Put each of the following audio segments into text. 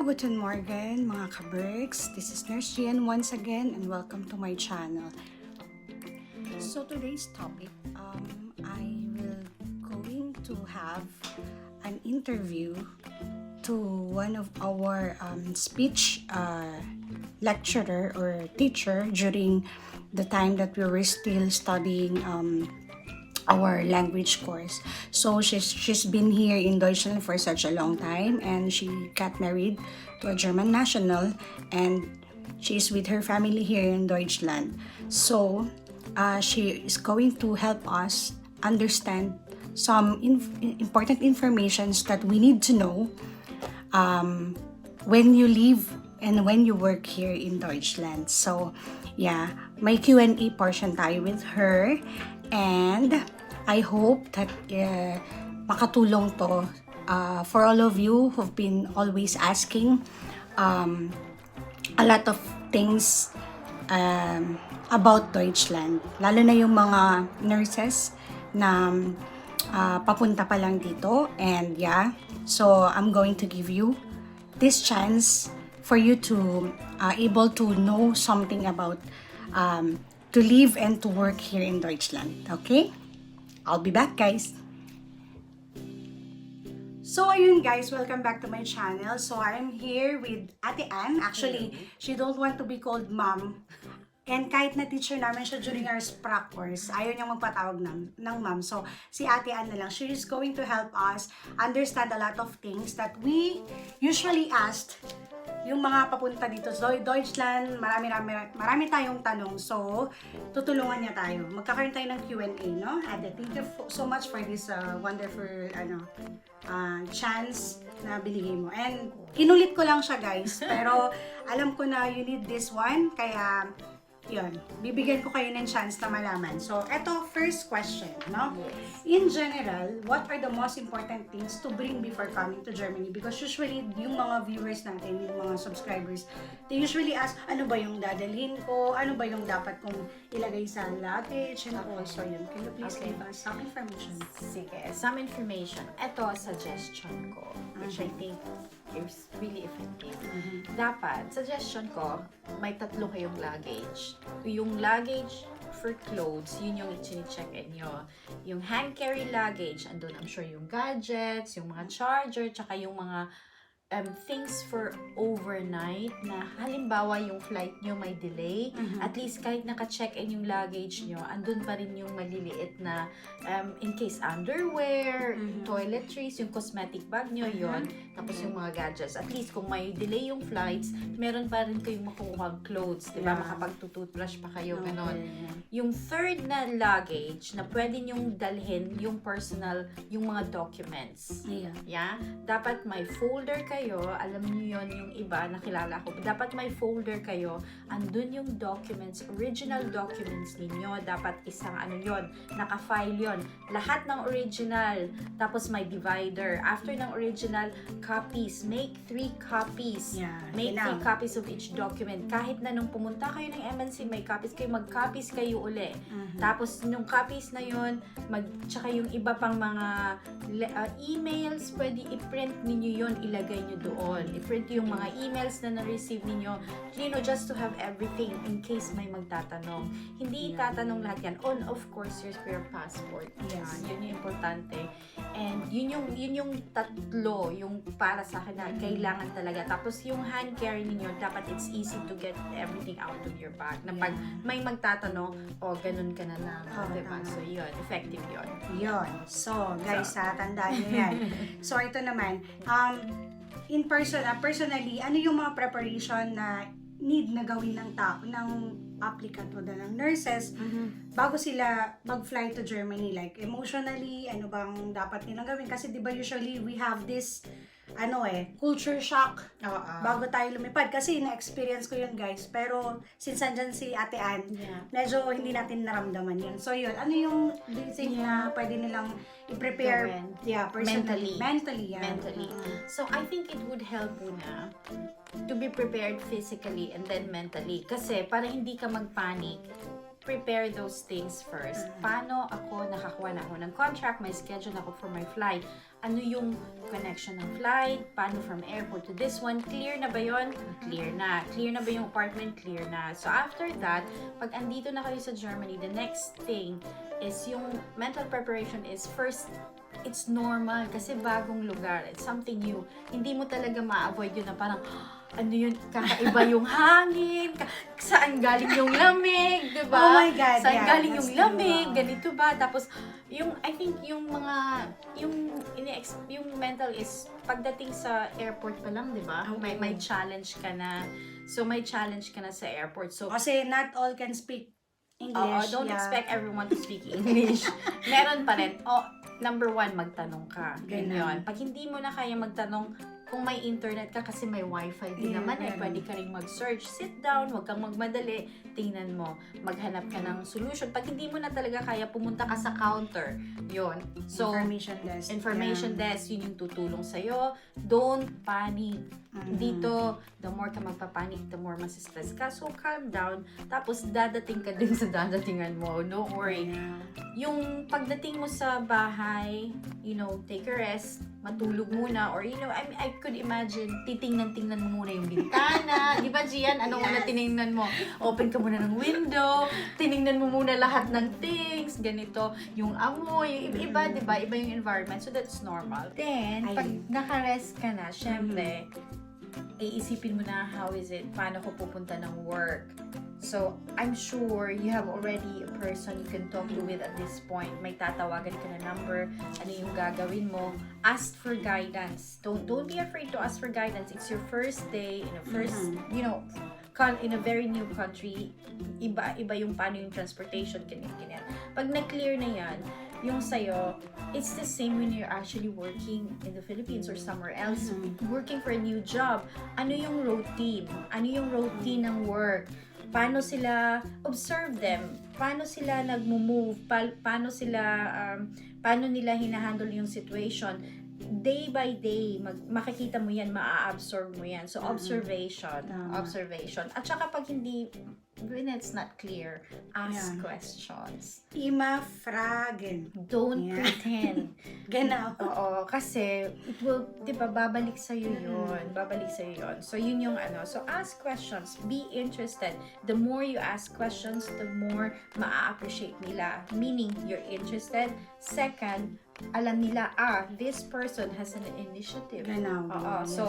Guten Morgen mga ka-Berks. This is Nurse Gian once again and welcome to my channel. So today's topic, I will going to have an interview to one of our speech lecturer or teacher during the time that we were still studying our language course. So she's been here in Deutschland for such a long time, and she got married to a German national, and she's with her family here in Deutschland. So she is going to help us understand some important informations that we need to know when you live and when you work here in Deutschland. So yeah, may Q&A portion tayo with her, and I hope that makatulong to for all of you who've been always asking a lot of things about Deutschland, lalo na yung mga nurses na papunta pa lang dito. And yeah, so I'm going to give you this chance for you to able to know something about to live and to work here in Deutschland. Okay? I'll be back, guys. So ayun guys, welcome back to my channel. So I'm here with Ate Ann. Actually, she don't want to be called mom. And kahit na teacher namin siya during our SPRAC course, ayaw niyang magpatawag ng ma'am. So, si Ate Ann na lang. She is going to help us understand a lot of things that we usually asked yung mga papunta dito sa Deutschland. Marami tayong tanong. So, tutulungan niya tayo. Magkakaroon tayo ng Q&A, no? Ate, thank you so much for this wonderful chance na binigay mo. And kinulit ko lang siya, guys. Pero alam ko na you need this one. Kaya yun, bibigyan ko kayo ng chance na malaman. So, eto, first question, no? Yes. In general, what are the most important things to bring before coming to Germany? Because usually, yung mga viewers natin, yung mga subscribers, they usually ask, ano ba yung dadalhin ko? Ano ba yung dapat kong ilagay sa luggage? And also, yun. Can you please give us some information? Sige, some information. Ito, suggestion ko, which I think is really effective. Dapat, suggestion ko, may 3 kayong luggage. Yung luggage for clothes, yun yung i-check-in nyo. Yung hand carry luggage, andun I'm sure yung gadgets, yung mga charger, tsaka yung mga things for overnight na halimbawa yung flight nyo may delay, at least kahit naka-check-in yung luggage nyo, andun pa rin yung maliliit na in case underwear, toiletries, yung cosmetic bag nyo, yon, tapos yung mga gadgets. At least kung may delay yung flights, meron pa rin kayong makukuhang clothes, diba? Makapag-toothbrush pa kayo, ganon. Yung third na luggage na pwede nyong dalhin yung personal, yung mga documents. Yeah? Dapat may folder kayo, alam niyo yon, yung iba nakilala ko, dapat may folder kayo, andun yung documents, original documents ninyo, dapat isang yon, naka-file yon, lahat ng original, tapos may divider, after ng original, copies, make 3 copies, make 3 copies of each document, kahit na nung pumunta kayo ng MNC, may copies kayo, mag-copies kayo uli, tapos nung copies na yon, tsaka yung iba pang mga emails, pwede i-print ninyo yon, ilagay nyo doon. I-print yung mga emails na na-receive ninyo, just to have everything in case may magtatanong. Hindi itatanong lahat yan. On, of course, your passport. Yes. Yun yung importante. And yun yung 3, yung para sa akin na kailangan talaga. Tapos yung hand carry ninyo, dapat it's easy to get everything out of your bag. Na pag may magtatanong, ganun ka na lang. Diba? So yun, effective yun. Yun. So, guys, tandaan nyo yan. So, ito naman, in person, personally, ano yung mga preparation na need na gawin ng applicant o ng nurses bago sila mag-fly to Germany? Like, emotionally, ano bang dapat nilang gawin? Kasi di ba usually we have this culture shock bago tayo lumipad. Kasi na-experience ko yun, guys. Pero since andyan si Ate Ann, medyo hindi natin naramdaman yun. So yun, ano yung do you think na pwede nilang i-prepare personally? Mentally. So I think it would help muna to be prepared physically and then mentally. Kasi para hindi ka mag-panic, prepare those things first. Paano ako nakakuha na ako ng contract, may schedule ako for my flight. Ano yung connection ng flight? Paano from airport to this one? Clear na ba yon? Clear na. Clear na ba yung apartment? Clear na. So after that, pag andito na kayo sa Germany, the next thing is yung mental preparation is first, it's normal kasi bagong lugar. It's something new. Hindi mo talaga ma-avoid yun na parang, ano yun, kakaiba yung hangin, saan galing yung lamig, di ba? Oh my God, Saan yeah, galing that's yung lamig, true. ganito ba? Tapos, I think yung mga, yung mental is, pagdating sa airport pa lang, di ba? May challenge ka na. So, may challenge ka na sa airport. So, Kasi not all can speak English. don't expect everyone to speak English. Meron pa rin. Number one, magtanong ka. Ganyan. Pag hindi mo na kaya magtanong, kung may internet ka kasi may wifi din naman pwede ka rin mag-search. Sit down, huwag kang magmadali, tingnan mo, maghanap ka ng solution. Pag hindi mo na talaga kaya, pumunta ka sa counter. Yun. So, information desk, yun yung tutulong sa'yo. Don't panic. Dito, the more ka magpapanik, the more masistress ka. So, calm down. Tapos, dadating ka din sa dadatingan mo. Don't worry. Yung pagdating mo sa bahay, take a rest, matulog muna, or I could imagine, titingnan-tingnan mo muna yung bintana. Di ba, Gian? Ano muna tiningnan mo? Open ka muna ng window, tiningnan mo muna lahat ng things, ganito, yung amoy, yung iba, di ba? Iba yung environment, so that's normal. Then, pag naka-rest ka na, syempre, iisipin mo na, how is it? Paano ko pupunta ng work? So, I'm sure you have already a person you can talk to with at this point. May tatawagan ka na number, ano yung gagawin mo. Ask for guidance. Don't be afraid to ask for guidance. It's your first day, in a first, in a very new country. Iba yung paano yung transportation, ganyan. Pag na-clear na yan, yung sa'yo, it's the same when you're actually working in the Philippines or somewhere else, working for a new job. Ano yung routine? Ano yung routine ng work? Paano sila, observe them, paano sila nagmo-move, paano nila hinahandle yung situation. Day by day, makikita mo yan, maa-absorb mo yan. So, observation. At saka pag when it's not clear, ask questions. Immer fragen. Don't pretend. Genau. Oo, kasi it will, di ba, babalik sa'yo yun. So, yun yung So, ask questions. Be interested. The more you ask questions, the more maa-appreciate nila. Meaning, you're interested. Second, alam nila, this person has an initiative. Genau. So,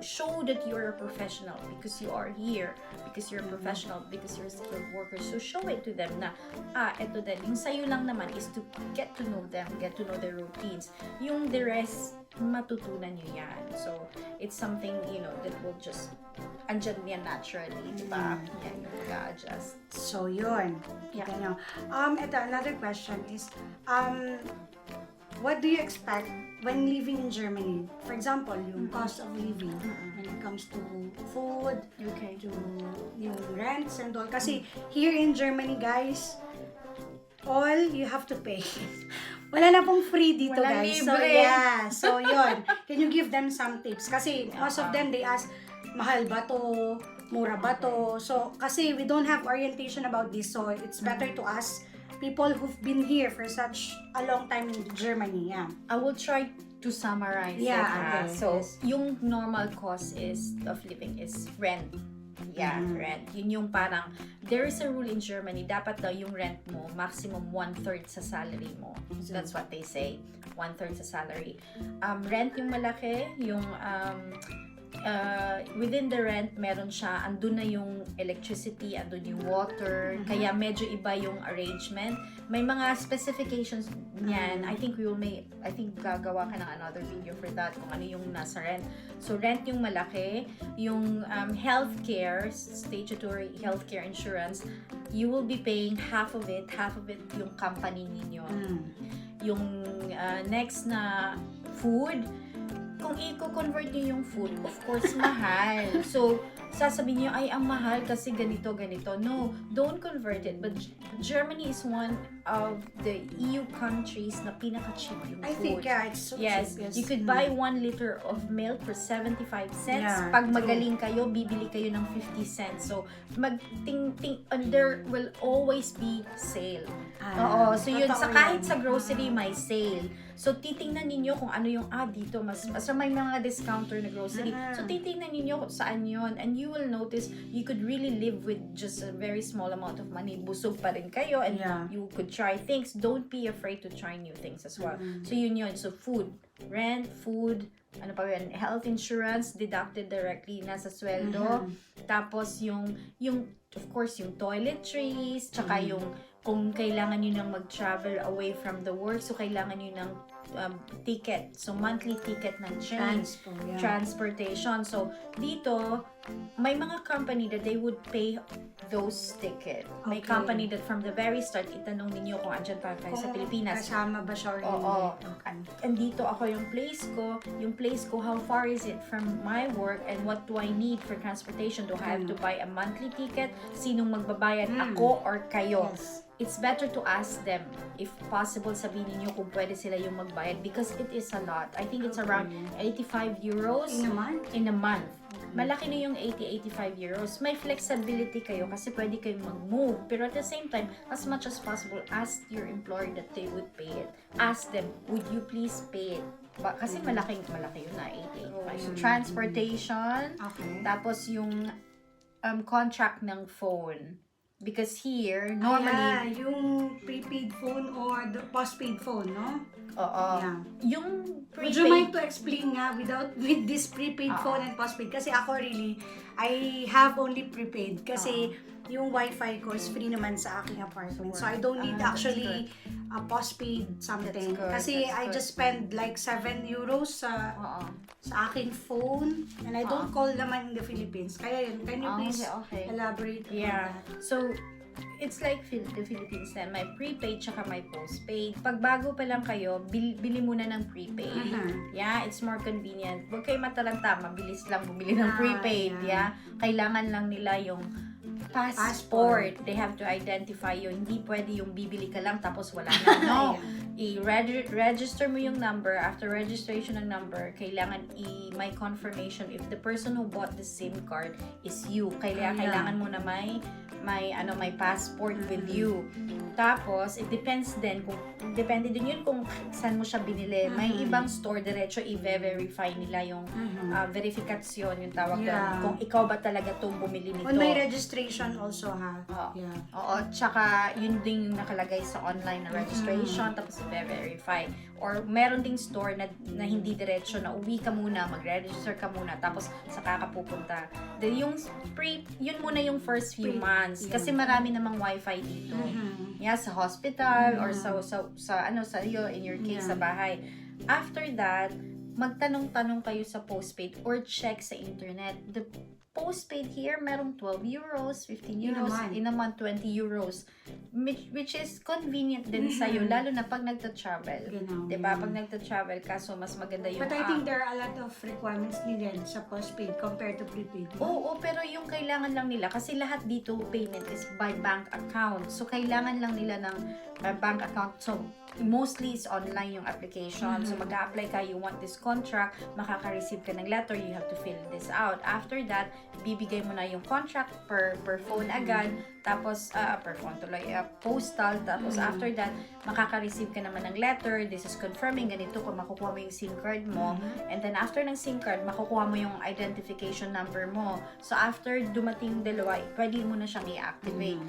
show that you're a professional because you are here, because you're a professional, because you're a skilled worker. So, show it to them na, eto din. Yung sa'yo lang naman is to get to know them, get to know their routines. Yung the rest, matutunan nyo yan. So, it's something, that will just, andyan yan naturally, diba? Yan yung mag-adjust. So, yun. Yeah. Ganyan. Ito, another question is, what do you expect when living in Germany? For example, yung cost of living when it comes to food, to yung rents and all. Kasi here in Germany, guys, all you have to pay. Wala na pong free dito, Wala guys. libre. So yun. Can you give them some tips? Kasi most of them, they ask, mahal ba to? Mura ba to? So, kasi we don't have orientation about this, so it's better to ask people who've been here for such a long time in Germany. Yeah. I will try to summarize it. Okay. So, yung normal cost of living is rent. Yeah, rent. Yun yung parang, there is a rule in Germany, dapat daw yung rent mo, maximum 1/3 sa salary mo. So, that's what they say. 1/3 sa salary. Rent yung malaki, yung within the rent, meron siya, andun na yung electricity, andun yung water, kaya medyo iba yung arrangement. May mga specifications niyan. I think gagawa ka ng another video for that, kung ano yung nasa rent. So, rent yung malaki, yung healthcare, statutory healthcare insurance, you will be paying half of it yung company ninyo. Yung next na food, kung i-convert niyo yung food, of course, mahal. So, sasabihin niyo, ay, ang mahal kasi ganito. No, don't convert it. But Germany is one of the EU countries na pinaka-cheap yung I food. think, yeah, it's so Yes, cheap. you could buy 1 liter of milk for 75 cents. Yeah, Pag true. magaling kayo, bibili kayo ng 50 cents. So, there will always be sale. Oo, so yun, totoo sa kahit yan. sa grocery may sale. So, titingnan ninyo kung ano yung, dito, mas may mga discounter na grocery. So, titingnan ninyo kung saan yun. And you will notice, you could really live with just a very small amount of money. Busog pa rin kayo and Yeah. you could try things. Don't be afraid to try new things as well. So, yun. So, food, rent, food, ano pa yun, health insurance, deducted directly nasa sweldo. Tapos, yung, of course, yung toiletries, tsaka yung, kung kailangan nyo nang mag-travel away from the work, so kailangan nyo ng ticket. So, monthly ticket ng train. Transportation. So, dito, may mga company that they would pay those ticket. May Okay. company that from the very start, itanong ninyo kung andyan pa kayo sa Pilipinas. Kasama ba siya or Oo. hindi? Andito ako yung place ko, how far is it from my work and what do I need for transportation? Do I have to buy a monthly ticket? Sinong magbabayad? Ako or kayo? Yes. It's better to ask them. If possible, sabihin niyo kung pwede sila yung magbayad because it is a lot. I think it's around 85 euros In a month? in a month. Malaki na yung 85 euros. May flexibility kayo kasi pwede kayong mag-move. Pero at the same time, as much as possible, ask your employer that they would pay it. Ask them, would you please pay it? Kasi malaki yun na, 85. So, transportation, Okay. tapos yung contract ng phone. Because here, normally, yung prepaid phone or the postpaid phone, no? oo, Yeah. yung Would you mind prepaid, to explain nga with this prepaid phone and postpaid? Kasi ako really, I have only prepaid. Kasi yung wifi ko is free naman sa aking apartment. So I don't need That's actually a postpaid something. That's good, Kasi that's I good. just spend like 7 euros sa oo. aking phone. And I don't call naman in the Philippines. Kaya yun, can you please Okay. elaborate Yeah. on that? So, it's like the Philippines na may prepaid tsaka may postpaid. Pag bago pa lang kayo, bili muna ng prepaid. Yeah, it's more convenient. Huwag kayo matalanta, mabilis lang bumili ng prepaid. yeah. Yeah. Kailangan lang nila yung passport. They have to identify yun. Hindi pwede yung bibili ka lang tapos wala na. No. I-register mo yung number. After registration ng number, kailangan may confirmation if the person who bought the SIM card is you. Kailangan mo na may passport with you. Tapos, it depends din depende din yun kung saan mo siya binili. May ibang store diretso i-verify nila yung verifikasyon, yung tawag doon. Yeah. Kung ikaw ba talaga itong bumili nito. On my registration also, ha? Oo. Yeah. Oo, tsaka yun din yung nakalagay sa online na registration, tapos i-verify. Or meron ding store na hindi diretso na uwi ka muna, mag-register ka muna, tapos saka ka pupunta. Then yung yun muna yung first few months. Kasi marami namang wifi dito. Yeah, sa hospital or sa iyo, in your case, sa bahay. After that, magtanong-tanong kayo sa postpaid or check sa internet. The postpaid here, merong 12 euros, 15 euros, in a month, 20 euros. Which is convenient din sa'yo, lalo na pag nagta-travel. Diba? Pag nagta-travel ka, so mas maganda yung But I think there are a lot of requirements needed sa postpaid compared to prepaid. Oo, pero yung kailangan lang nila, kasi lahat dito payment is by bank account. So, kailangan lang nila ng bank account. So, mostly is online yung application. So, mag-a-apply ka, you want this contract, makaka-receive ka ng letter, you have to fill this out. After that, bibigay mo na yung contract per phone agad. Tapos, per phone tuloy, postal. Tapos, after that, makaka-receive ka naman ng letter. This is confirming ganito kung makukuha mo yung SIM card mo. And then, after ng SIM card, makukuha mo yung identification number mo. So, after dumating dalawa, pwede mo na siyang i-activate.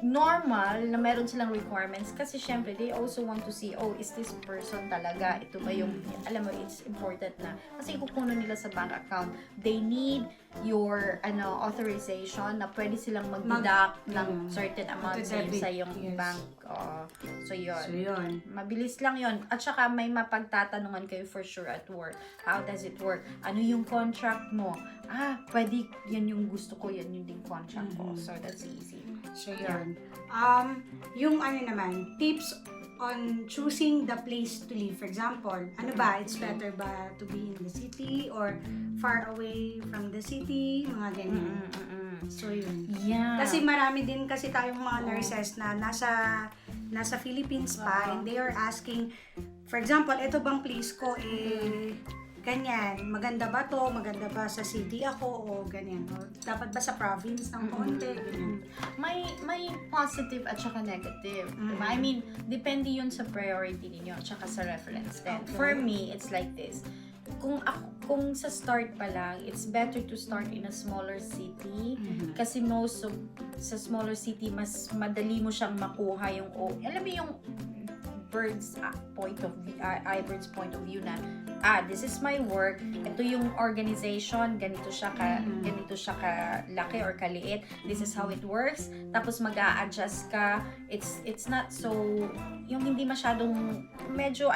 Normal na meron silang requirements kasi syempre they also want to see, oh, is this person talaga, ito ba yung, alam mo, it's important na kasi kukuno nila sa bank account, they need your authorization na pwede silang mag-deduct ng certain amount sa yung bank. So yun. Mabilis lang yun. At saka may mapagtatanungan kayo for sure at work. How does it work? Ano yung contract mo? Pwede, yan yung gusto ko, yan yung din contract ko. So that's easy. So yun. Yung naman, tips on choosing the place to live. For example, it's better ba to be in the city or far away from the city? Mga ganyan. So yun. Yeah. Kasi marami din kasi tayong mga nurses na nasa nasa Philippines pa, Oo. and they are asking, for example, ito bang place ko, ganyan, maganda ba to? Maganda ba sa city ako? O ganyan. O, dapat ba sa province ng konti? Ganyan. May positive at saka negative. Diba? I mean, depende yun sa priority ninyo at saka sa reference din. Okay. For me, it's like this. Kung sa start pa lang, it's better to start in a smaller city kasi sa smaller city mas madali mo siyang makuha yung alam mo yung bird's point of view, bird's point of view na this is my work, ito yung organization, ganito siya ka laki or kaliit, this is how it works, tapos mag-a-adjust ka, it's not so yung hindi masyadong medyo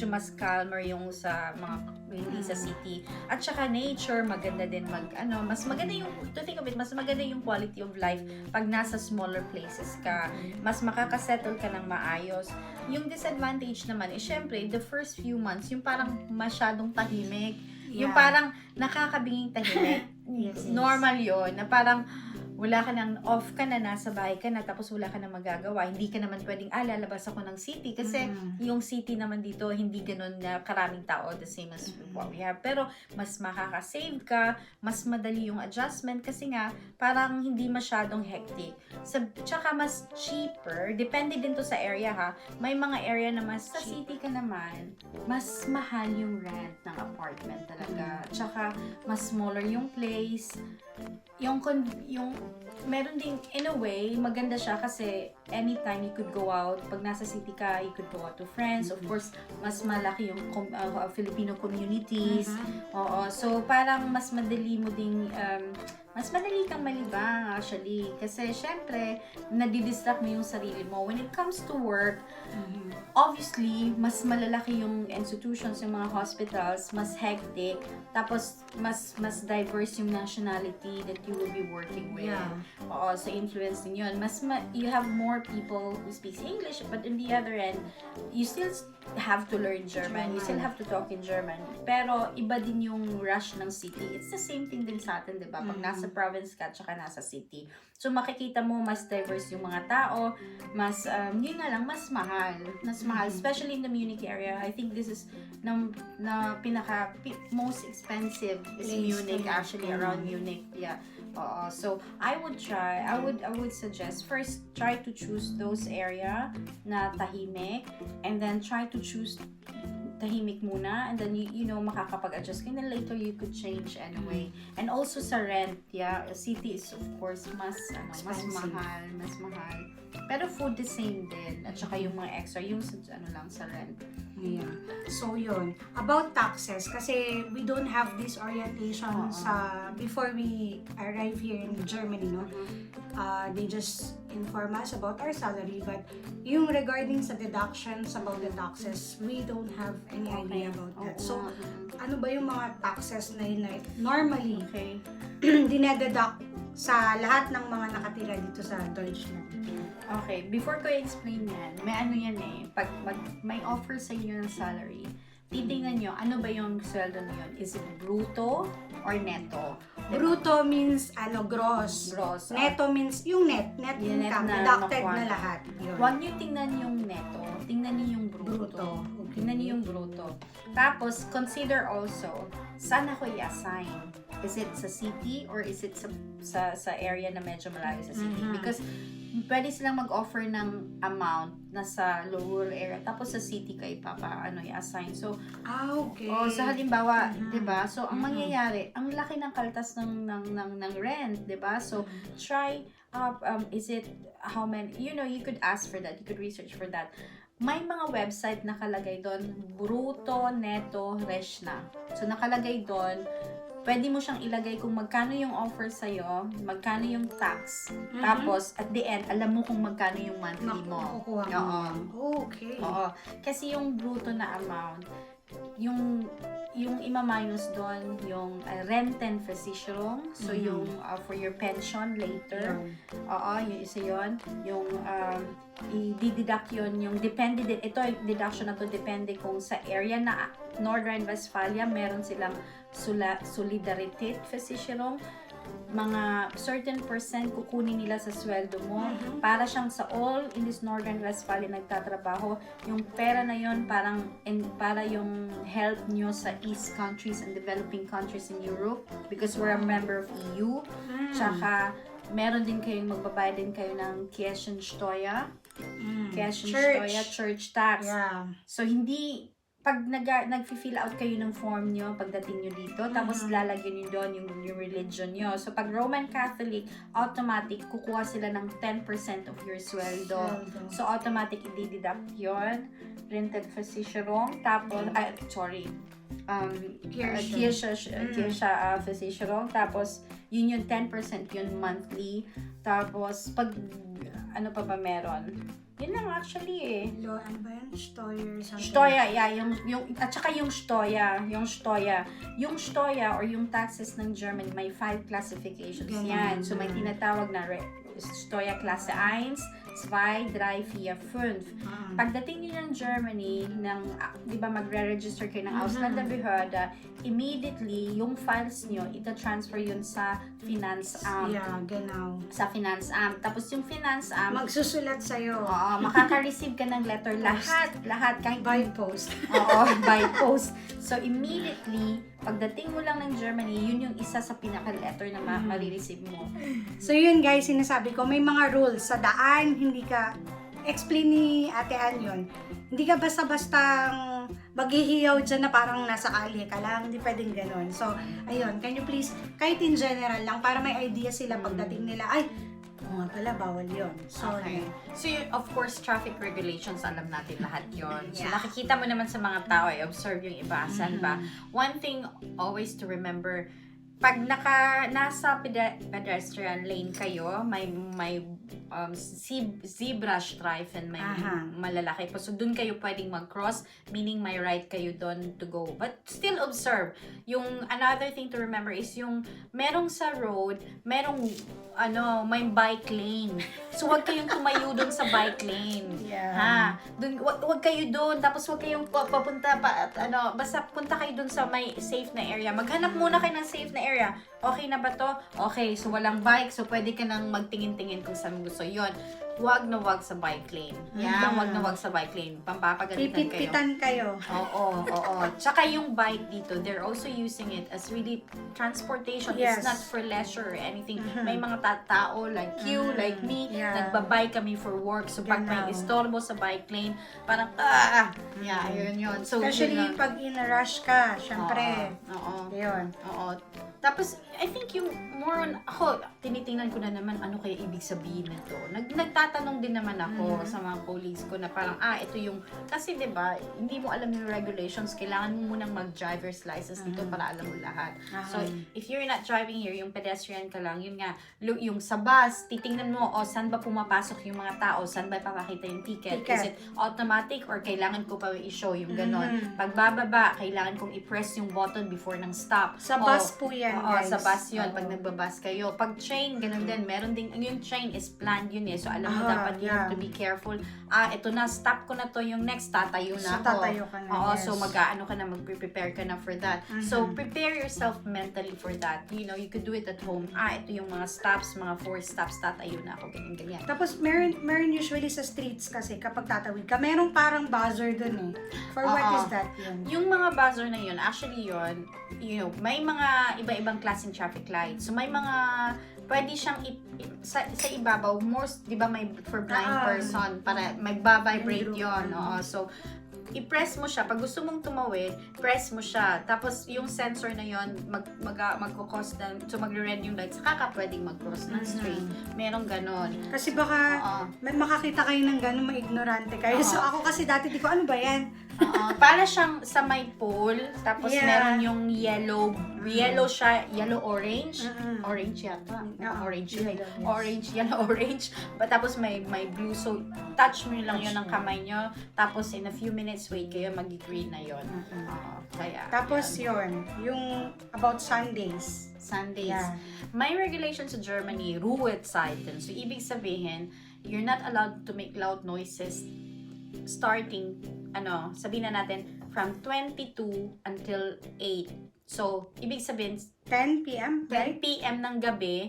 mas calmer yung sa mga hindi sa city. At saka nature, maganda din mas maganda yung, to think of it, mas maganda yung quality of life pag nasa smaller places ka. Mas makakasettle ka ng maayos. Yung disadvantage naman is syempre, the first few months, yung parang masyadong tahimik. Yung parang nakakabinging tahimik. Yes. Normal yon na parang wala ka nang off ka na, nasa bahay ka na, tapos wala ka nang magagawa. Hindi ka naman pwedeng, lalabas ako ng city. Kasi yung city naman dito, hindi ganun na karaming tao, the same as what we have. Pero mas makaka-save ka, mas madali yung adjustment kasi nga, parang hindi masyadong hectic. Tsaka mas cheaper, depende din to sa area ha. May mga area na mas sa city ka naman, mas mahal yung rent ng apartment talaga. Tsaka mas smaller yung place. Yung meron ding, in a way, maganda siya kasi anytime you could go out. Pag nasa city ka, you could go out to friends. Of course, mas malaki yung Filipino communities. Oo. So, parang mas madali mo ding, mas madali kang malibang actually. Kasi, syempre, nadidistract mo yung sarili mo. When it comes to work, obviously, mas malalaki yung institutions, yung mga hospitals, mas hectic. Tapos, mas diverse yung nationality that you will be working with. Yeah. Oo, so influence din yun. You have more people who speaks English, but on the other end, you still have to learn German. You still have to talk in German. Pero, iba din yung rush ng city. It's the same thing din sa atin, di ba? Pag nasa province ka, tsaka nasa city. So, makikita mo, mas diverse yung mga tao, mas, yun nga lang, mas mahal. Mas mahal, especially in the Munich area. I think this is na most expensive is Munich, actually, around Munich. Yeah. So I would suggest first try to choose those area na tahimik, and then try to choose tahimik muna, and then you know makakapag-adjust ka, and then later you could change anyway. And also sa rent, city is of course mas mahal. Pero food the same din, at saka yung mga extra yung sa rent. Yeah. So yun, about taxes, kasi we don't have this orientation before we arrive here in Germany, no? They just inform us about our salary, but yung regarding sa deductions about the taxes, we don't have any idea about that. So, ano ba yung mga taxes na yun na normally dinededuct sa lahat ng mga nakatira dito sa Deutschland? Okay, before ko i-explain yan, may ano yan pag may offer sa inyo ng salary, titingnan nyo, ano ba yung sweldo nyo yun? Is it brutto or netto? Bruto means gross. Gross. Neto means yung net Yung income, net na deducted nakuha. na lahat. Yun. Huwag nyo tingnan yung netto, tingnan nyo yung brutto. Brutto, okay. Tingnan nyo yung brutto. Tapos, consider also, saan ako i-assign? Is it sa city or is it sa area na medyo malayo sa city? Because pwede silang mag-offer ng amount na sa lower area, tapos sa city ka i-assign. So, okay. so halimbawa, 'di ba? So ang mangyayari, ang laki ng kaltas ng rent, 'di ba? So try is it how many, you could ask for that, you could research for that. May mga website nakalagay doon, brutto, netto, rechna. So nakalagay doon, pwede mo siyang ilagay kung magkano yung offer sa'yo, magkano yung tax, tapos at the end, alam mo kung magkano yung monthly mo. Okay. Oo. Kasi yung brutto na amount, yung ima-minus doon, yung Rentenversicherung, so yung for your pension later, yung isa yun, yung i-deduct yun, yung depende din, ito deduction na to, depende kung sa area na Nordrhein-Westphalia, meron silang Solidarität Versicherung, mga certain percent kukunin nila sa sweldo mo. Para siyang sa all in this Northern Westphalia nagtatrabaho, yung pera na yon para yung help nyo sa East countries and developing countries in Europe because we're a member of EU. Tsaka, meron din kayong magbabayad din kayo ng Kirchensteuer. Kirchensteuer, church tax. Yeah. So, hindi, pag nag-fill out kayo ng form nyo pagdating nyo dito, tapos lalagyan nyo doon yung religion nyo. So, pag Roman Catholic, automatic, kukuha sila ng 10% of your sweldo. So, automatic, i-deduct yun. Rented Versicherung, tapos, Kirche Versicherung, tapos, yun yung 10% yun monthly. Tapos, pag, ano pa ba meron? Yun lang actually eh. Ano ba yan? Steuer, something. Steuer, yeah. At saka yung Steuer. Yung Steuer or yung taxes ng Germany, may 5 classifications yan. So, may tinatawag na Steuer Klasse 1, 2, 3, 4, 5. Pagdating nyo ng Germany, di ba magre-register kayo ng Ausländerbehörde, immediately, yung files nyo, ita-transfer yun sa Finanzamt. Yeah, genau. Sa Finanzamt. Tapos yung Finanzamt, Magsusulat sa'yo. makaka-receive ka ng letter. Lahat. Kahit By post. Oo, by post. So, immediately, pagdating mo lang ng Germany, yun yung isa sa pinaka-letter na marireceive mo. So yun guys, sinasabi ko, may mga rules sa daan, hindi ka, explain ni Ate Ann yun, hindi ka basta-bastang maghihiyaw dyan na parang nasa kalye ka lang, hindi pwedeng ganun. So, ayun, can you please, kahit in general lang, para may idea sila pagdating nila, ay, oo nga pala, bawal yun. So, Okay. So, of course, traffic regulations, alam natin lahat yon. So, Yeah. nakikita mo naman sa mga tao, observe yung iba, saan ba? One thing always to remember, pag nasa pedestrian lane kayo, may zebra streifen, may malalaki po. So, dun kayo pwedeng mag-cross, meaning may right kayo dun to go. But still observe. Yung another thing to remember is yung merong sa road, merong may bike lane. So, wag kayong tumayo dun sa bike lane. Yeah. Ha? Dun, wag kayo dun, tapos wag kayong papunta basta punta kayo dun sa may safe na area. Maghanap muna kayo ng safe na area. Okay na ba to? Okay, so walang bike, so pwede ka nang magtingin-tingin kung saan gusto. Yun, wag na wag sa bike lane. Yan, wag na wag sa bike lane. Pampapagalitan kayo. pipit-pitan kayo. Oo. Tsaka yung bike dito, they're also using it as really transportation. Yes. It's not for leisure or anything. May mga tao like you, like me, Yeah. nagbabike kami for work. So, pag may Genau. istorbo sa bike lane, parang, yeah, yun. So, Especially yun lang. pag in-rush ka, syempre. Oo. Yun. Oo. Tapos, I think yung more on, ako, tinitingnan ko na naman ano kaya ibig sabihin nito. Nagtatanong din naman ako sa mga colleagues ko na parang, ito yung, kasi 'di ba hindi mo alam yung regulations, kailangan mo munang mag-driver's license dito para alam mo lahat. So, if you're not driving here, yung pedestrian ka lang, yun nga, yung sa bus, titingnan mo, saan ba pumapasok yung mga tao, saan ba papakita yung ticket? Is it automatic or kailangan ko pa i-show yung ganon? Pagbababa, kailangan kong i-press yung button before ng stop. Sa bus po yan, Oo, guys. sa bus yun, pag nagbabas kayo. Pag train, ganun din. Meron din, yung train is planned yun eh. So, alam mo, dapat you have to be careful. Ito na, stop ko na to, yung next, tatayo na So, ako. tatayo ka na, Oo, yes. so mag-prepare ka na for that. So, prepare yourself mentally for that. You know, you could do it at home. Ito yung mga stops, mga 4 stops, tatayo na ako, ganyan. Tapos, meron usually sa streets kasi kapag tatawid ka, merong parang buzzer dun eh. For what is that yun? Yung mga buzzer na yun, actually yun, may mga iba-ibang klaseng traffic lights. So, may mga, pwede siyang, sa ibabaw, most, di ba may for blind person, para magba-vibrate yun. Oo. So, i-press mo siya. Pag gusto mong tumawid, press mo siya. Tapos, yung sensor na yon magkukos na, so magre-red yung light. Saka ka pwedeng mag-cross ng straight. Merong ganon. Kasi baka may makakita kayo ng gano'n, ma-ignorante kayo. So ako kasi dati di ko, ano ba yan? Para siyang sa may pole, tapos meron yung yellow siya, yellow-orange. Orange yata. Orange yun. Yellow, yes. Orange, yellow-orange. Tapos may blue. So, touch mo lang yun ng kamay nyo. Tapos, in a few minutes, wait kayo, mag-green na yun. Kaya, Tapos yun, yung about Sundays. Sundays. Yeah. May regulation sa Germany, Ruhezeiten. So, ibig sabihin, you're not allowed to make loud noises starting, sabihin na natin, from 22 until 8. So, ibig sabihin, 10 p.m., 10 right? p.m. ng gabi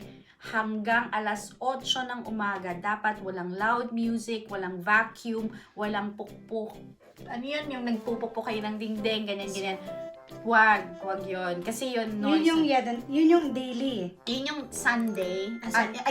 hanggang alas 8 ng umaga. Dapat walang loud music, walang vacuum, walang pukpuk. Ano yun? Yung nagpupukpuk kayo ng dingding, ganyan-ganyan. Wag yun. Kasi yun noise. Yun yung daily. Yun yung Sunday.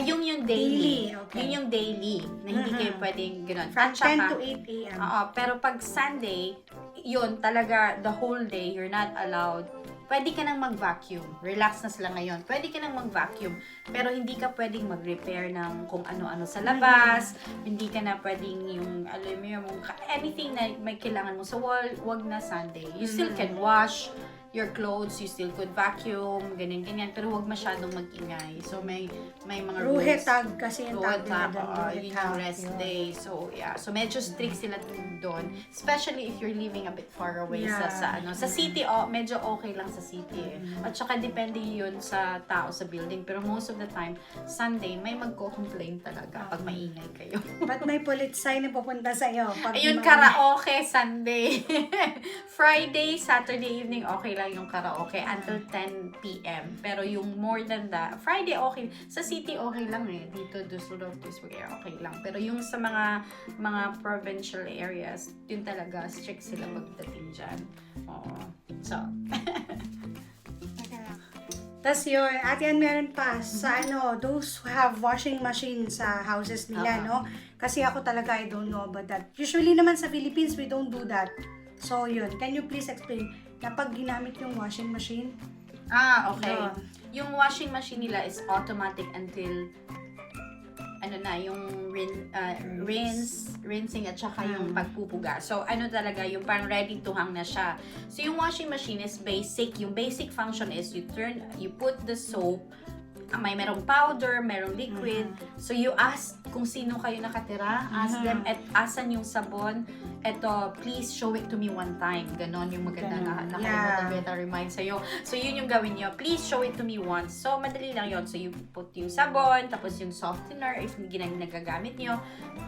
Yung Daily, daily. okay. Yun yung daily. Na hindi kayo pwedeng gano'n. From At saka, 10 to 8 a.m. Oo, pero pag Sunday, yun talaga the whole day, you're not allowed. Pwede ka nang mag-vacuum. Relax na sila ngayon. Pwede ka nang mag-vacuum. Pero hindi ka pwedeng mag-repair ng kung ano-ano sa labas. Hindi ka na pwedeng yung, alam mo yung, anything na may kailangan mo sa wall, wag na Sunday. You still can wash your clothes, you still could vacuum, ganyan-ganyan. Pero wag masyadong mag-ingay. So, may mga rules. Ruhetag kasi yung tag nila doon. Yun yung rest day. So, yeah. So, medyo strict sila doon. Especially if you're living a bit far away sa city. Medyo okay lang sa city. At saka, depende yun sa tao sa building. Pero most of the time, Sunday, may magko-complain talaga pag maingay kayo. Ba't may pulit sign na pupunta sa'yo? Ayun, karaoke, Sunday. Friday, Saturday evening, okay lang yung karaoke until 10 p.m. Pero yung more than that, Friday okay. Sa city okay lang eh. Dito, Dusseldorf, Duisburg, okay lang. Pero yung sa mga provincial areas, yun talaga, strict sila pagdating dyan. Oo. So, Tapos yun, at yan meron pa sa those who have washing machine sa houses nila, no? Kasi ako talaga, I don't know about that. Usually naman sa Philippines, we don't do that. So yun, can you please explain na pag ginamit yung washing machine? okay. Yung washing machine nila is automatic until yung rinsing at saka yung pagpupuga. So, talaga, yung parang ready to hang na siya. So, yung washing machine is basic. Yung basic function is you put the soap, merong powder, merong liquid. So, you ask kung sino kayo nakatira, ask them, at asan yung sabon, eto, please show it to me one time. Ganon yung maganda nakalimutan beta remind sa'yo. So, yun yung gawin nyo. Please show it to me once. So, madali lang yun. So, you put yung sabon, tapos yung softener, if nagagamit nyo,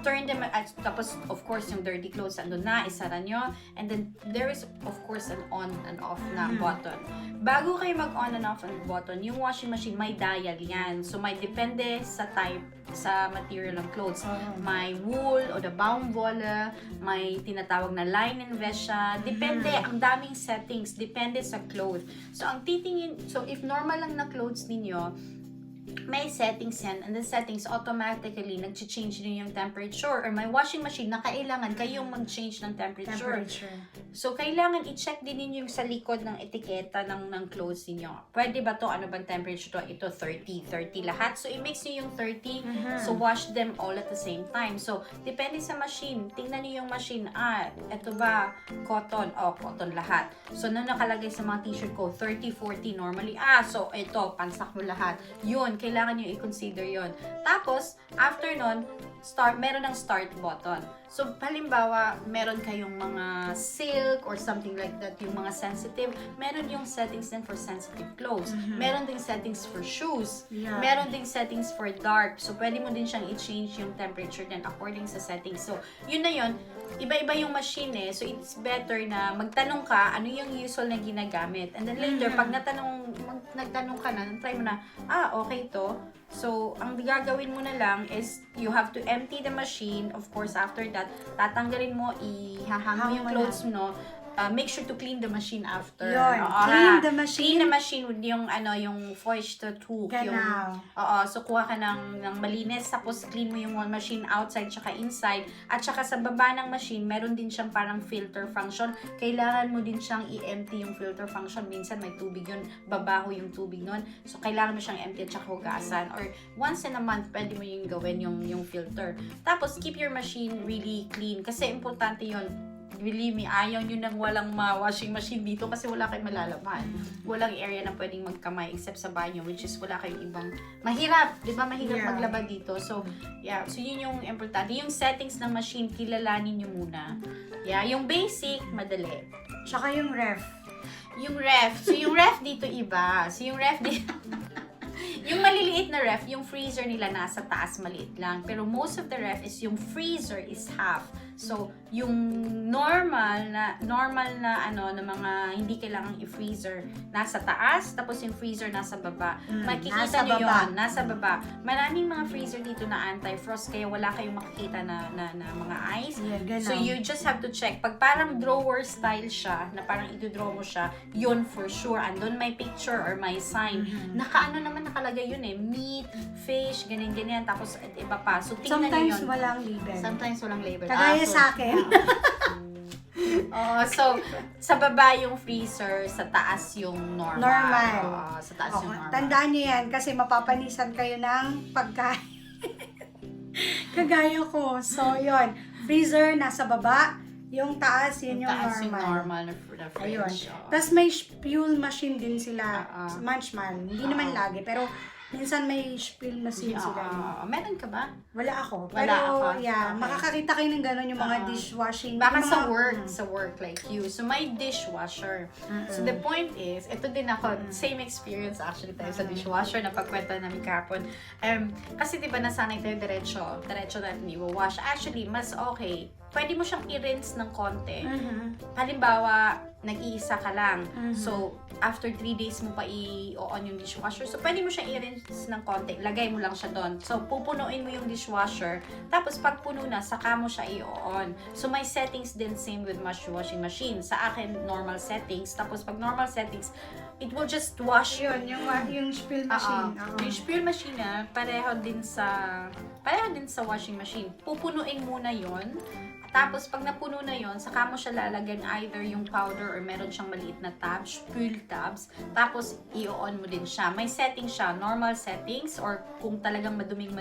turn them, tapos, of course, yung dirty clothes, andun na, isara nyo, and then, there is, of course, an on and off na button. Bago kayo mag-on and off ang button, yung washing machine, may dial yan. So, may depende sa type, sa material ng clothes. May wool o the baumwolle, may tinatawag na linen vestia. Depende, ang daming settings. Depende sa clothes. So, if normal lang na clothes ninyo, may settings yan, and the settings automatically nag-change din yung temperature, or may washing machine na kailangan kayong mag-change ng temperature. So, kailangan i-check din ninyo yung sa likod ng etiketa ng clothes niyo. Pwede ba to? Ano bang temperature to? Ito 30 lahat. So, i-mix niyo yung 30. So, wash them all at the same time. So, depende sa machine. Tingnan niyo yung machine. Ito ba cotton? Cotton lahat. So, nakalagay sa mga t-shirt ko, 30, 40 normally. So, ito, pansak mo lahat. Yun, kailangan nyo i-consider yon. Tapos, after nun, meron ng start button. So, halimbawa, meron kayong mga silk or something like that, yung mga sensitive, meron yung settings din for sensitive clothes. Meron ding settings for shoes. Meron ding settings for dark. So, pwede mo din siyang i-change yung temperature din according sa settings. So, yun na yun. Iba-iba yung machine eh. So, it's better na magtanong ka ano yung usual na ginagamit. And then later, pag nagtanong ka na, try mo na, okay to. So, ang gagawin mo na lang is, you have to empty the machine. Of course, after that, tatanggalin mo, ihahang mo yung clothes mo. Make sure to clean the machine after. Clean the machine? Clean the machine with yung feuchte Tuch. So, kuha ka ng malinis, tapos clean mo yung machine outside tsaka inside. At tsaka sa baba ng machine, meron din siyang parang filter function. Kailangan mo din siyang i-empty yung filter function. Minsan may tubig yun, babaho yung tubig nun. So, kailangan mo siyang empty at tsaka hugasan. Or once in a month, pwede mo yung gawin yung filter. Tapos, keep your machine really clean. Kasi importante yun. Believe me, ayaw nyo nang walang washing machine dito kasi wala kayong malalaman. Walang area na pwedeng magkamay except sa banyo, which is wala kayong ibang mahirap, di ba? Mahirap maglaba dito. So, so yun yung importante. Yung settings ng machine, kilalanin nyo muna. Yung basic, madali. Tsaka yung ref. So, yung ref dito iba. So, yung ref dito... Yung maliliit na ref, yung freezer nila nasa taas, maliit lang. Pero most of the ref is yung freezer is half. So, yung normal na ano na mga hindi kailangang i-freezer nasa taas, tapos yung freezer nasa baba. Makikita nasa nyo baba. yun, nasa baba. Maraming mga freezer dito na anti-frost kaya wala kayong makikita na mga ice. Yeah, ganun. So you just have to check. Pag parang drawer style siya, na parang i-draw mo siya, yun for sure. Andun may picture or may sign. Nakaano naman nakalagay yun eh, meat, fish, ganyan-ganyan, tapos iba pa. So tingnan nyo Sometimes yun. walang label. Sometimes walang label. Kagaya So, sa akin. so, sa baba yung freezer, sa taas yung normal. Normal. Sa taas yung normal. Tandaan niyo yan kasi mapapanisan kayo ng pagkain. Kagaya ko. So, yon, freezer nasa baba, yung taas, yun yung taas normal. yung normal na Ayun. fridge. Tapos may fuel machine din sila. Oo. Manchmal. Hindi naman lagi, pero minsan may fuel machine sila. Meron ka ba? Wala ako. Wala Pero, ako. yeah, Okay. makakakita kayo ng gano'n yung mga dishwashing. Baka yung sa mga- work, sa work like you. So, may dishwasher. So, the point is, ito din ako, same experience actually tayo sa dishwasher na pagkwento namin kahapon. Kasi diba nasanay tayo diretso natin i-wash. Actually, mas okay. Pwede mo siyang i-rinse ng konti. Halimbawa, nag-iisa ka lang. So, after 3 days mo pa i-on yung dishwasher. So, pwede mo siyang i-rinse ng konti. Lagay mo lang siya doon. So, pupunuin mo yung dishwasher. Tapos, pag puno na, saka mo siya i-on. So, may settings din same with washing machine. Sa akin, normal settings. Tapos, pag normal settings, it will just wash. Yun, yung spill machine. Yung spül machine na, pareho din sa washing machine. Pupunuin muna yon. Tapos, pag napuno na yon, saka mo siya lalagyan either yung powder or meron siyang maliit na tabs, spül tabs. Tapos, i-on mo din siya. May setting siya, normal settings, or kung talagang madumi,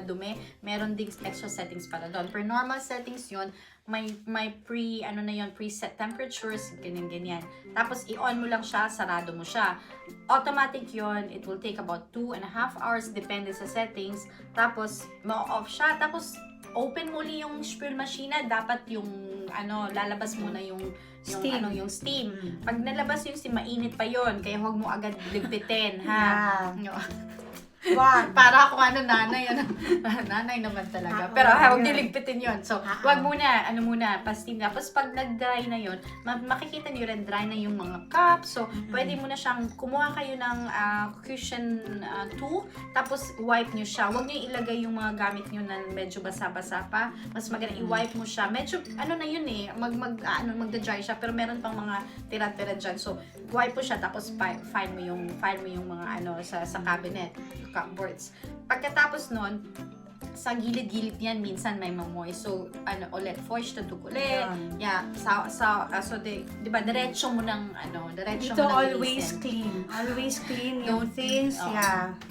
meron ding extra settings para doon. For normal settings yon, may preset temperatures, ganyan. Tapos, i-on mo lang siya, sarado mo siya. Automatic yon, it will take about 2.5 hours, depende sa settings. Tapos, ma-off siya. Tapos, open mo ulit yung spül machine, dapat yung lalabas muna yung Steam. yung steam. Pag nalabas yung steam, mainit pa yon, kaya huwag mo agad ligpitin, ha. Wag. Para ako nanay nanay naman talaga. Pero huwag niyo ligpitin yon. So, wag muna, pa-steam. Tapos pag nag-dry na yon, makikita niyo rin dry na yung mga cups. So, pwede mo na siyang kumuha kayo ng cushion tool, tapos wipe niyo siya. Wag niyo ilagay yung mga gamit niyo na medyo basa-basa pa. Mas maganda i-wipe mo siya. Medyo na yun eh, magda-dry siya, pero meron pang mga tira-tira diyan. So, wipe mo siya, tapos file mo yung mga sa cabinet, cupboards. Pagkatapos nun, sa gilid-gilid yan, minsan may mamoist. So, ulit, fudge to ulit. Yeah. So, diba, diretso mo ng, diretso Dito mo ng always linisin. clean. Always clean yung Don't things. think,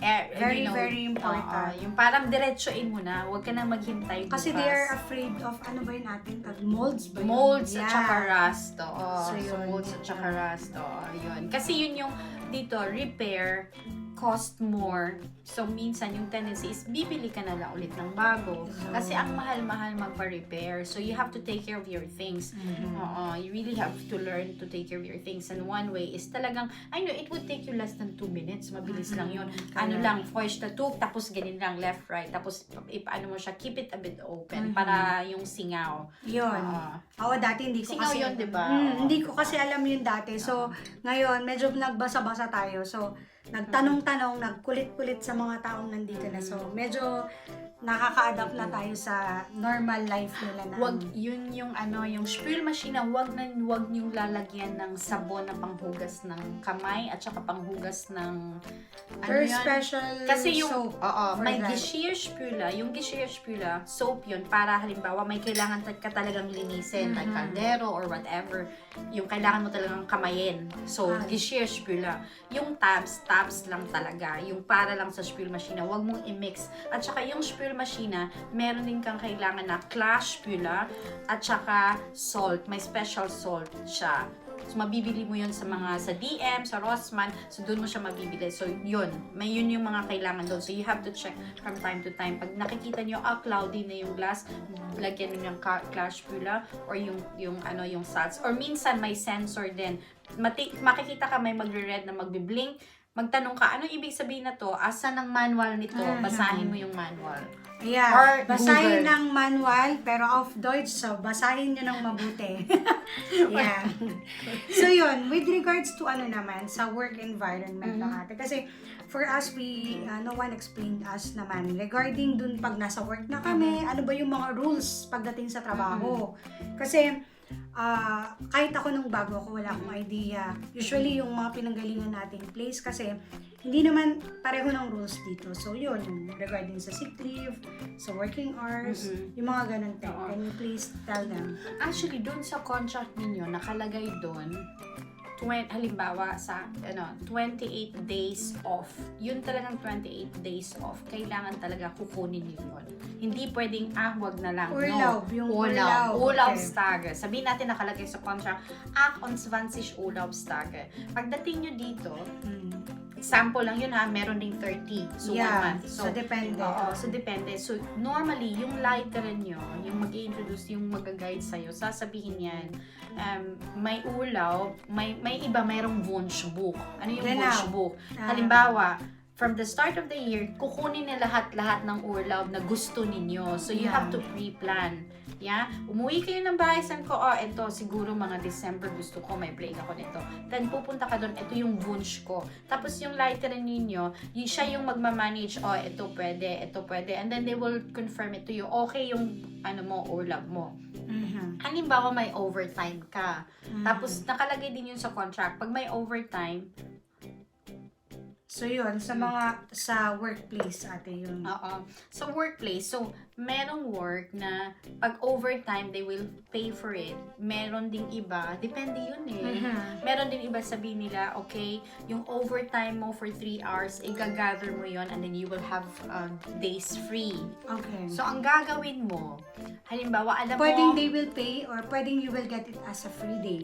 Yeah. Very, you know, very important. Yung parang diretsoin mo na, huwag ka na maghintay bukas. Kasi they are afraid of, ano ba yun natin? Molds ba yun? Molds at Yeah. saka rust. So, yun. molds at saka rust. Yun. Kasi yun yung dito, repair, cost more. So, minsan yung tendency is bibili ka na lang ulit ng bago. Kasi ang mahal-mahal magpa-repair. So, you have to take care of your things. You really have to learn to take care of your things. And one way is talagang, I know, it would take you less than 2 minutes. Mabilis lang yun. Fudge na tube, tapos ganun lang, left, right. Tapos, mo siya, keep it a bit open para yung singaw. Yun. Dati hindi ko Singaw kasi... yun, di ba? Hindi ko kasi alam yun dati. So, ngayon, medyo nagbasa-basa tayo. So, nagtanong-tanong, nagkulit-kulit sa mga taong nandito na. So, medyo nakaka-adapt na tayo sa normal life nila na. Wag yun yung yung spül machine, wag niyong lalagyan ng sabon na panghugas ng kamay at saka panghugas ng Very yan? special Kasi yung soap. may that. Geschirrspüler, yung Geschirrspüler soap yun para halimbawa may kailangan ka talagang linisin like kaldero or whatever, yung kailangan mo talagang kamayin. So, Geschirrspüler. Yung tabs lang talaga, yung para lang sa spül machine, wag mong i-mix. At saka yung spül machine, meron din kang kailangan na Klarspüler at saka salt. May special salt siya. So, mabibili mo yun sa DM, sa Rossmann. So, doon mo siya mabibili. So, yun yung mga kailangan doon. So, you have to check from time to time. Pag nakikita nyo, cloudy na yung glass, lagyan nyo ng Klarspüler or yung salts. Or minsan, may sensor din. Makikita ka may magre-red na magbi-blink, magtanong ka, anong ibig sabihin na to? Asan ang manual nito? Basahin mo yung manual. Yeah, Or basahin Google. ng manual, pero off Deutsch, so basahin nyo ng mabuti. Yeah. So yun, with regards to ano naman, sa work environment ng ate. Kasi for us, no one explained us naman regarding dun pag nasa work na kami, ano ba yung mga rules pagdating sa trabaho. Kasi kahit ako nung bago ako, wala akong idea. Usually yung mga pinanggalingan nating place kasi hindi naman pareho ng rules dito. So yun, yung regarding sa sick leave, sa working hours, yung mga ganun thing. Can you please tell them? Actually, dun sa contract ninyo, nakalagay dun, halimbawa sa 28 days off. Yun talagang 28 days off. Kailangan talaga kukunin niyo yun. Hindi pwedeng, wag na lang. Urlaub, no. yung Urlaub. urlaub. Urlaubstage. Sabihin natin nakalagay sa contract, 28 Urlaubstage. Pagdating nyo dito, example lang yun example ding 30. So, 1 month. So depende. Oo, so depende. So, normally, yung lighter nyo, yung mag-introduce, yung mag-guide sa'yo, sasabihin yan, may ulaw, may iba, mayroong Wunschbuch. Ano yung Genau. Wunschbuch? Halimbawa, from the start of the year, kukunin na lahat-lahat ng urlaub na gusto ninyo. So, you have to pre-plan. Yeah? Umuwi kayo ng bahay, san ko, eto, siguro mga December gusto ko, may break ako nito. Then, pupunta ka doon, eto yung Wunsch ko. Tapos, yung lighter ninyo, siya yung magmamanage, eto pwede. And then, they will confirm it to you. Okay yung, urlaub mo. Halimbawa, may overtime ka. Tapos, nakalagay din yun sa contract. Pag may overtime, so yun, sa workplace ate yun. Oo. Sa workplace, so merong work na pag overtime, they will pay for it. Meron ding iba, depende yun eh. Meron din iba sabihin nila, okay, yung overtime mo for 3 hours, i-gather mo yon and then you will have days free. Okay. So, ang gagawin mo, halimbawa, alam Pwedeng mo, they will pay or pwedeng you will get it as a free day.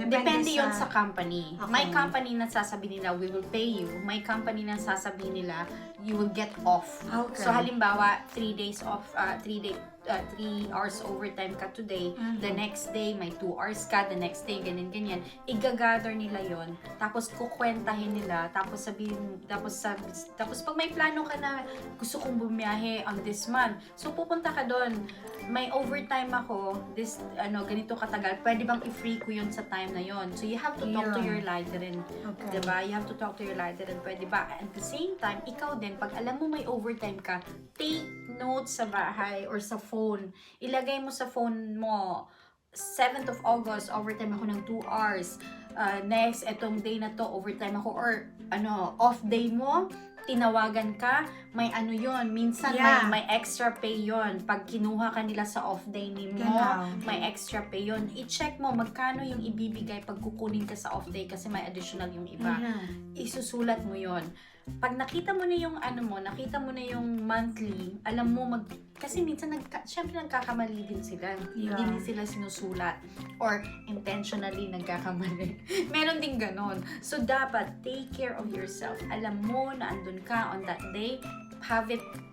depende yon sa company. Okay. May company na sasabihin nila, we will pay you. May company na sasabihin nila, you will get off. Okay. So, halimbawa, 3 days off, 3 hours overtime ka today, the next day, may 2 hours ka, the next day, ganyan. I-gather nila yon, tapos kukwentahin nila, tapos sabihin, tapos pag may plano ka na, gusto kong bumiyahe on this month, so pupunta ka doon, may overtime ako, ganito katagal, pwede bang i-free ko yon sa time na yon? So you have to talk to your lighter-in, Okay. diba? You have to talk to your lighter-in, pwede ba? At the same time, ikaw din, pag alam mo may overtime ka, take notes sa bahay or sa phone. Ilagay mo sa phone mo, 7th of August, overtime ako ng 2 hours. Next, etong day na to, overtime ako. Or, off day mo, tinawagan ka, may yon. Minsan, may extra pay yon. Pag kinuha ka nila sa off day ni mo, Genau. may extra pay yon. I-check mo, magkano yung ibibigay pag kukunin ka sa off day kasi may additional yung iba. Isusulat mo yon. Pag nakita mo na yung nakita mo na yung monthly, alam mo kasi minsan syempre nagkakamali din sila. Yeah. Hindi din sila sinusulat or intentionally nagkakamali. Meron din ganon. So dapat take care of yourself. Alam mo na andun ka on that day,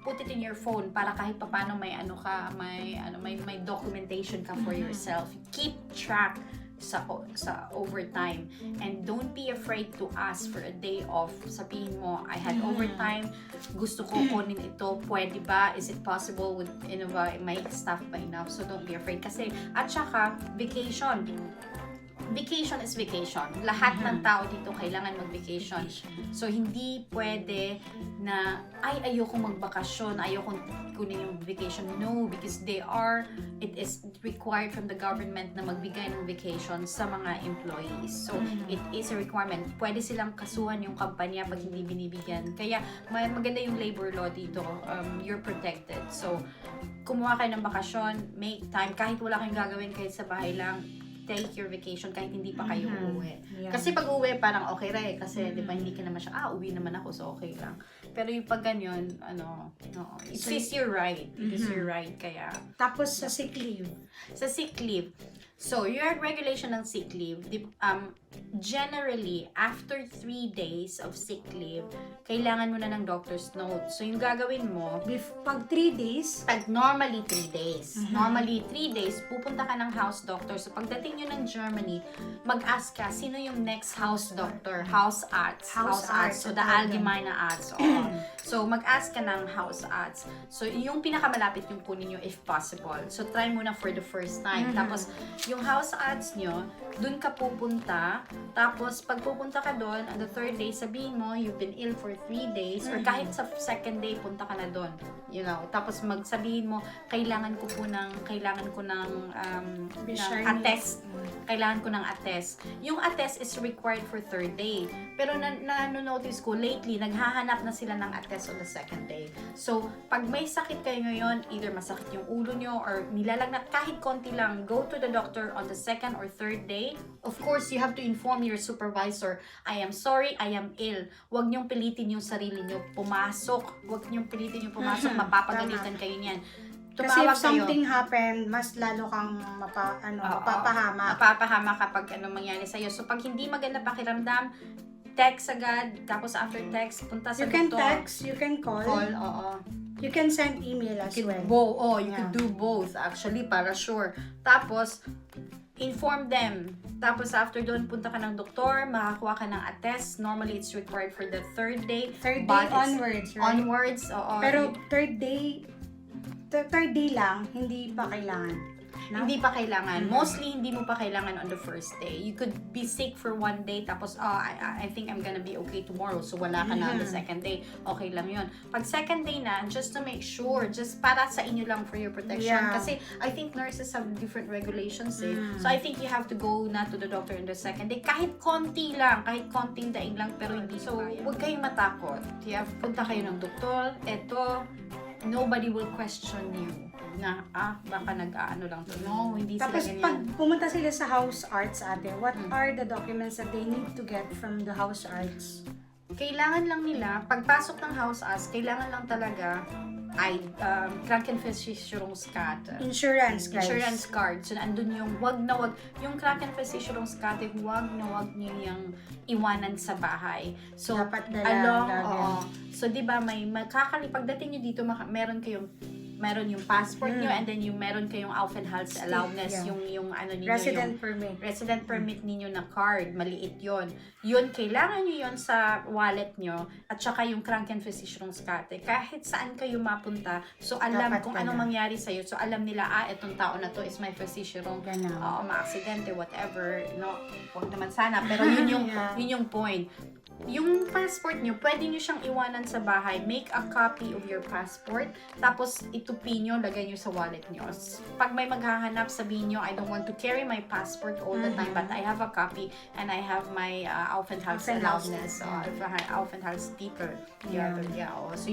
put it in your phone para kahit papaano may may documentation ka for yourself. Keep track sa overtime, and don't be afraid to ask for a day off. Sabihin mo, I had overtime, gusto ko kunin ito, pwede ba? Is it possible with my staff ba enough? So don't be afraid kasi, at saka vacation is vacation. Lahat ng tao dito kailangan mag-vacation. So, hindi pwede na, ayokong magbakasyon, ayokong kunin yung vacation. No, because it is required from the government na magbigay ng vacation sa mga employees. So, it is a requirement. Pwede silang kasuhan yung kampanya pag hindi binibigyan. Kaya, maganda yung labor law dito. You're protected. So, kumuha kayo ng bakasyon, make time. Kahit wala kayong gagawin, kahit sa bahay lang, take your vacation kahit hindi pa kayo uuwi. Yeah. Kasi pag uuwi, parang okay rin. Kasi, di ba, hindi ka naman siya, uwi naman ako, so okay lang. Pero yung pag ganyan, it is your right. It is your right, kaya. Tapos sa sick leave. Sa sick leave, So, your regulation ng sick leave, generally, after 3 days of sick leave, kailangan mo na ng doctor's note. So, yung gagawin mo, Pag 3 days, pag normally 3 days. Normally 3 days, pupunta ka ng house doctor. So, pagdating nyo ng Germany, mag-ask ka, sino yung next house doctor? House Arzt. So, the allgemeine Arzt. Oo. So, mag-ask ka ng house Arzt. So, yung pinakamalapit yung kunin nyo if possible. So, try muna for the first time. Tapos, yung house Arzt nyo, dun ka pupunta. Tapos, pag pupunta ka doon, on the 3rd day, sabihin mo, you've been ill for 3 days. Or kahit sa 2nd day, punta ka na doon. You know, tapos magsabihin mo, kailangan ko ng attest. Kailangan ko ng attest. Yung attest is required for 3rd day. Pero na-notice ko, lately, naghahanap na sila ng attest on the 2nd day. So, pag may sakit kayo ngayon, either masakit yung ulo nyo or nilalagnat, kahit konti lang, go to the doctor on the 2nd or 3rd day. Of course, you have to inform your supervisor, I am sorry, I am ill. Huwag niyong pilitin yung sarili niyo pumasok. Huwag niyong pilitin yung pumasok, mapapagalitan kayo niyan. kasi if Tumawag kayo. something happened, mas lalo kang mapapahama. Mapapahama kapag mangyari sa'yo. So, pag hindi maganda pakiramdam, text agad. Tapos after text, punta sa You can doktor. text, you can call, Oo. you can send email as well. You could do both actually para sure. Tapos inform them. Tapos after doon punta ka ng doktor, makakuha ka ng attest. Normally it's required for the 3rd day. 3rd day but it's onwards, right? Onwards, oo. Pero 3rd day lang, hindi pa kailangan. No? Hindi pa kailangan. Mostly, hindi mo pa kailangan on the 1st day. You could be sick for 1 day, tapos, I think I'm gonna be okay tomorrow. So, wala ka na on the 2nd day. Okay lang yun. Pag 2nd day na, just to make sure, just para sa inyo lang for your protection. Yeah. Kasi, I think nurses have different regulations eh. So, I think you have to go na to the doctor on the 2nd day. Kahit konti lang, kahit konting daing lang, pero hindi so, huwag kayong matakot. Punta kayo ng doktor, nobody will question you na, baka nag-aano lang to. No, hindi Tapos sila pag ganyan. pumunta sila sa house arts what are the documents that they need to get from the house arts? Kailangan lang nila, pagpasok ng house arts, kailangan lang talaga ay Krankenversicherungskarte. Insurance, guys. Insurance card. So, andun yung yung Krankenversicherungskarte, wag niyo yung iwanan sa bahay. So, Dapat dala. So, di ba, pagdating nyo dito, meron yung passport nyo and then meron kayong Aufenthalts allowance, Yeah. yung ano ninyo, Resident permit. resident permit ninyo na card, maliit yon. Yun, kailangan nyo yon sa wallet nyo at saka yung Krankenversicherungskarte. Kahit saan kayo mapunta, so alam Dapat kung ka anong na. mangyari sa'yo. So alam nila, itong tao na to is my Versicherung. Ganun. Ma-aksidente, whatever. No, huwag naman sana. Pero yun yung, Yeah. yun yung point. Yung passport nyo, pwede nyo siyang iwanan sa bahay. Make a copy of your passport. Tapos, itupi nyo, lagay nyo sa wallet nyo. Pag may maghahanap, sabihin nyo, I don't want to carry my passport all the time, but I have a copy and I have my Aufenthalts allowance. Aufenthaltstitel. Yeah. So,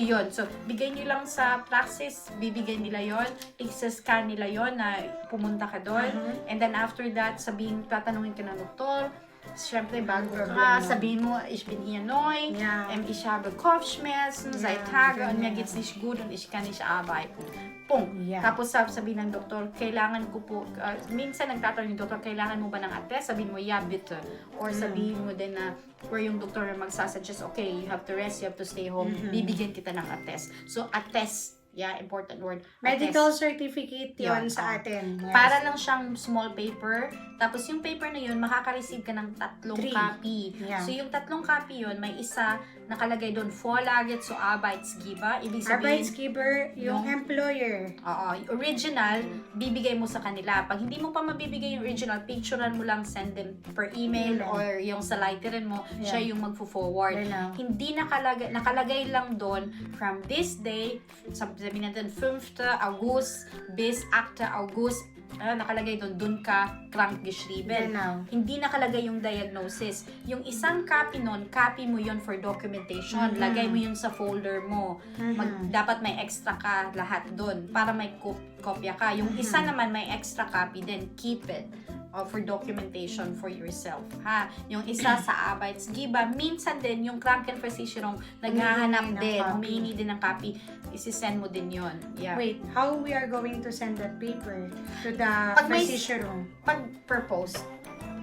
yun. So, bigay nyo lang sa praxis, bibigay nila yon, i-scan nila yon na pumunta ka doon. And then, after that, tatanungin ka ng doktor. Siyempre, bago ka, sabihin mo, ich bin hier neu, Ja. Ich habe Kopfschmerzen, seit Tagen, und mir ganyan. geht's nicht gut und ich kann nicht arbeiten. Punkt. Yeah. Tapos sabihin ng doktor, kailangan ko po, minsan nagtatanong yung doktor, kailangan mo ba ng attest? Sabihin mo, yeah, bitte. Or sabihin mo din na, where yung doktor na magsasuggest, okay, you have to rest, you have to stay home, bibigyan kita ng attest. So, attest, yeah, important word. Medical Attest. certificate yon Yun, sa atin. Yes. Para lang siyang small paper. Tapos yung paper na yun, makaka-receive ka ng 3 3. copy. Yeah. So yung 3 copy yun, may isa nakalagay doon, Vorlage zu Arbeitsgeber. Ibig sabihin, Arbeitsgeber, yung employer. original, bibigay mo sa kanila. Pag hindi mo pa mabibigay yung original, picturean mo lang, send them per email or yung sa leiterin mo, Yeah. siya yung magfo-forward. Genau. Hindi nakalagay lang doon from this day, sabihin natin 5. August bis 8. August, nakalagay doon ka krankgeschrieben. Genau. Hindi nakalagay yung diagnosis. Yung isang copy nun, copy mo yun for documentation. Lagay mo yun sa folder mo. Dapat may extra ka lahat doon para may kopya ka. Yung isa naman may extra copy din, keep it. or for documentation for yourself, ha? Yung isa sa Arbeitsgeber, minsan din yung Krankenversicherung naghahanap din, humihingi din ng copy, isi-send mo din yon. Yeah. Wait, how we are going to send that paper to the Pag may- Versicherung? Pag per post,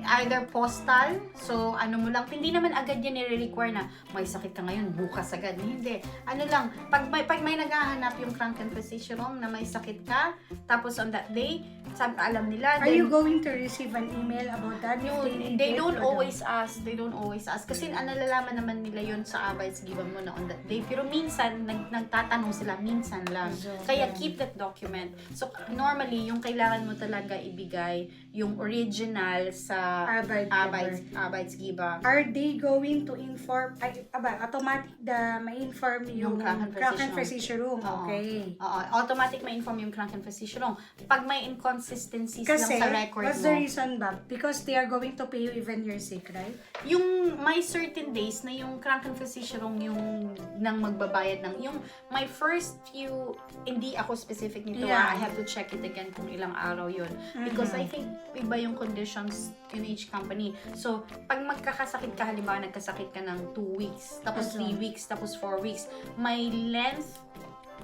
either postal, so ano mo lang, hindi naman agad yan nire-require na may sakit ka ngayon, bukas agad. Hindi. Ano lang, pag may naghahanap yung Krankenversicherung na may sakit ka, tapos on that day, alam nila. Are you going to receive an email about that? If They need don't it or always ask. They don't always ask. Kasi nalalaman naman nila yun sa Arbeitsgeber mo na on that day. Pero minsan, nagtatanong sila, minsan lang. So, Kaya keep that document. So, normally, yung kailangan mo talaga ibigay, yung original sa Arbeitsgeber. Are they going to inform, automatic may inform yung Krankenversicherung? Oo. Okay. Oo, automatic may inform yung Krankenversicherung. Pag may inconsistencies lang Kasi, sa record what's mo, the reason ba? Because they are going to pay you even you're sick, right? yung may certain days na yung Krankenversicherung yung nang magbabayad ng, yung my first few, hindi ako specific nito, Yeah. I have to check it again kung ilang araw yun. Because I think iba yung conditions in each company. So, pag magkakasakit ka, halimbawa nagkasakit ka ng 2 weeks, tapos 3 weeks, tapos 4 weeks, may length,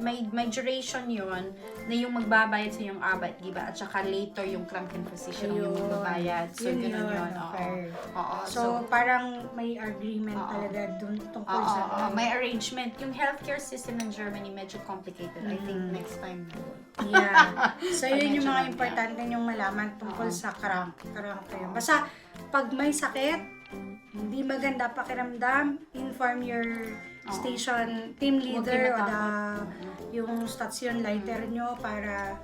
may duration yun na yung magbabayad sa yung Arbeitgeber at saka later yung Krankenversicherung yung magbabayad. So, Yun ganun yun, yun. okay. Oo. So, parang may agreement talaga dun tungkol sa... may arrangement. Yung healthcare system ng Germany medyo complicated. I think next time. Yeah. So, yun yung Medyo mga lang, importante yung malaman tungkol sa crank kayo. Basta, pag may sakit, hindi maganda pakiramdam, inform your station team leader o yung station leader nyo para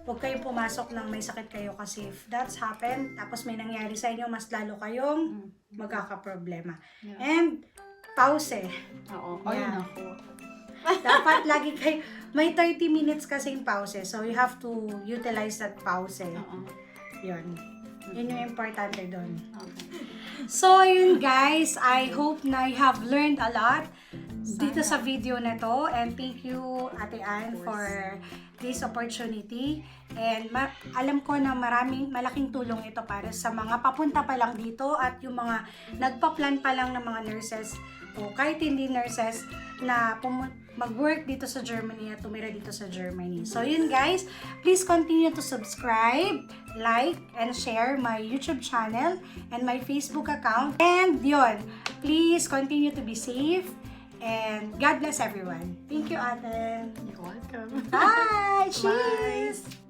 huwag kayong pumasok ng may sakit kayo kasi if that's happened, tapos may nangyari sa inyo, mas lalo kayong magkakaproblema. Yeah. And, pause. Oo. Yeah. Ayun ako. Dapat lagi kayo, may 30 minutes kasing pause. So, you have to utilize that pause. Oo. Yun. Yun yung importante doon. Okay. So, yun guys. I hope na you have learned a lot dito sa video na to. And thank you, Ate Ann, for this opportunity. And alam ko na malaking tulong ito para sa mga papunta pa lang dito at yung mga nagpa-plan pa lang ng mga nurses o kahit hindi nurses na mag-work dito sa Germany at tumira dito sa Germany. So yun guys, please continue to subscribe, like, and share my YouTube channel and my Facebook account. And yun, please continue to be safe and God bless everyone. Thank you, Ate. You're welcome. Bye! Bye. Cheers!